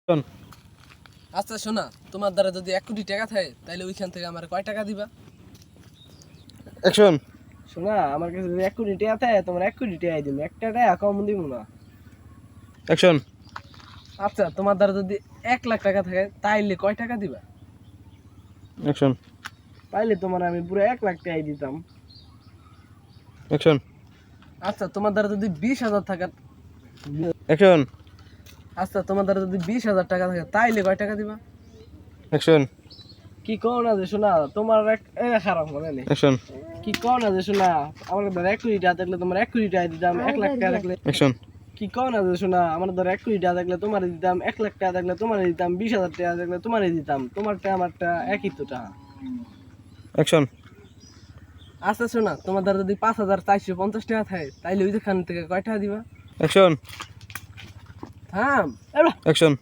শোন। আচ্ছা শোনা, তোমার দ্বারা যদি 1 কোটি টাকা থাকে তাহলে ওইখান থেকে আমার কয় টাকা দিবা? অ্যাকশন। শোনা, আমার কাছে যদি 1 কোটি টাকা থাকে তোমার 1 কোটি টাকা দিব, একটা টাকা কম দিব না। অ্যাকশন। আচ্ছা তোমার দ্বারা যদি 1 লাখ টাকা থাকে তাইলে কয় টাকা দিবা? অ্যাকশন। তাইলে তোমার আমি পুরো 1 লাখ টাকা দিতাম। অ্যাকশন। আচ্ছা তোমার দ্বারা যদি 20,000 টাকা অ্যাকশন। আচ্ছা তোমার দ্বারা যদি 20,000 টাকা থাকে তাইলে কয় টাকা দিবা? অ্যাকশন। কি কও না যে শোনা, তোমার খারাপ মনে নেই। অ্যাকশন। কি কও না যে শোনা, আমার ধর 1 কোটি টাকা থাকলে তোমার 1 কোটি টাকা দিতাম, 1 লাখ টাকা থাকলে। অ্যাকশন। কি কও না যে শোনা, আমার ধর 1 কোটি টাকা থাকলে তোমার দিতাম, 1 লাখ টাকা থাকলে তোমার দিতাম, 20,000 টাকা থাকলে তোমার দিতাম, তোমারটা আমারটা একই তো টাকা। অ্যাকশন। আচ্ছা শোনা, তোমার দ্বারা যদি 5,450 টাকা থাকে তাইলে ওইখান থেকে কয় টাকা দিবা? অ্যাকশন। থাম। অ্যাকশন।